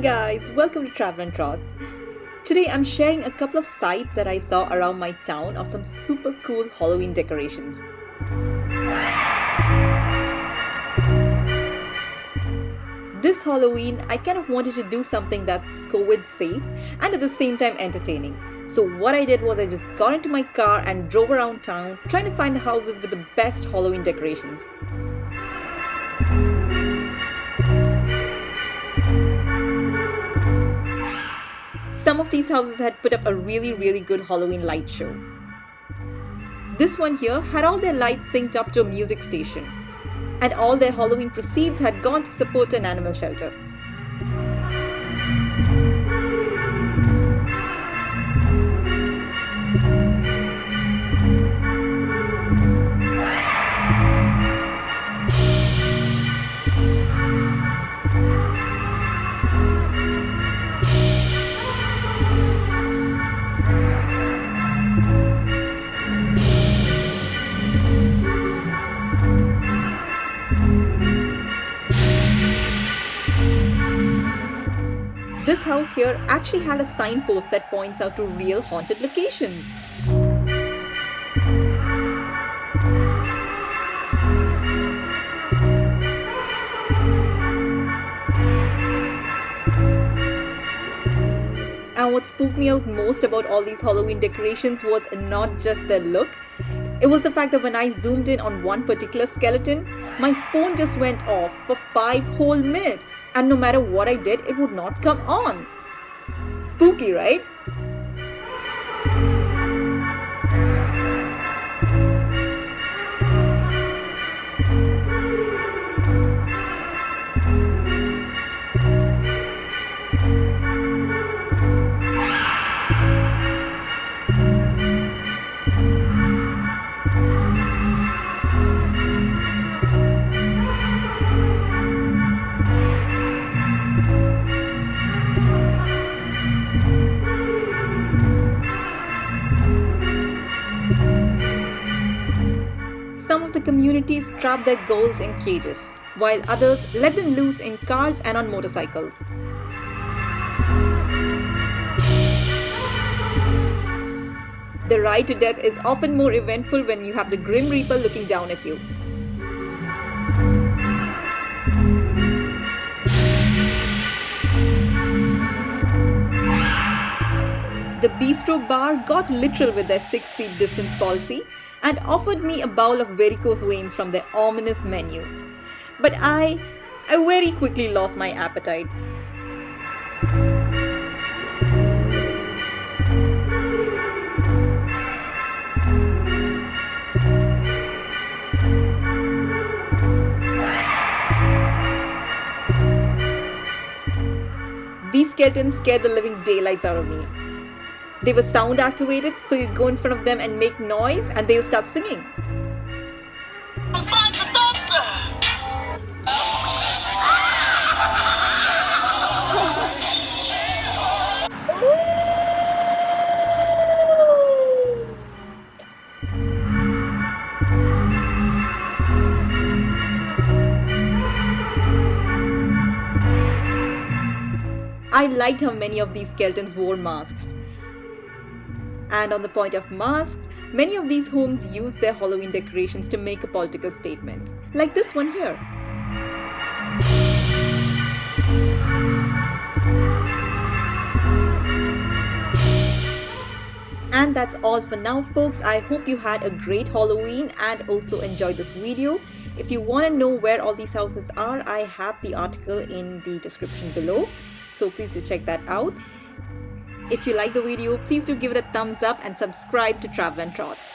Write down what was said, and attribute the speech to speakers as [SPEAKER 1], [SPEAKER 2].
[SPEAKER 1] guys, welcome to Travel and Trots. Today I'm sharing a couple of sights that I saw around my town of some super cool Halloween decorations. This Halloween, I kind of wanted to do something that's COVID safe and at the same time entertaining. So what I did was I just got into my car and drove around town trying to find the houses with the best Halloween decorations. Some of these houses had put up a really good Halloween light show. This one here had all their lights synced up to a music station, and all their Halloween proceeds had gone to support an animal shelter. This house here actually had a signpost that points out to real haunted locations. And what spooked me out most about all these Halloween decorations was not just their look. It was the fact that when I zoomed in on one particular skeleton, my phone just went off for 5 whole minutes, and no matter what I did, it would not come on. Spooky, right? Some of the communities trapped their ghouls in cages, while others let them loose in cars and on motorcycles. The ride to death is often more eventful when you have the Grim Reaper looking down at you. The bistro bar got literal with their 6 feet distance policy and offered me a bowl of varicose veins from their ominous menu. But I very quickly lost my appetite. These skeletons scared the living daylights out of me. They were sound activated, so you go in front of them and make noise and they'll start singing. I liked how many of these skeletons wore masks. And on the point of masks, many of these homes use their Halloween decorations to make a political statement, like this one here. And that's all for now, folks. I hope you had a great Halloween and also enjoyed this video. If you want to know where all these houses are, I have the article in the description below, so please do check that out. If you like the video, please do give it a thumbs up and subscribe to Travel and Trots.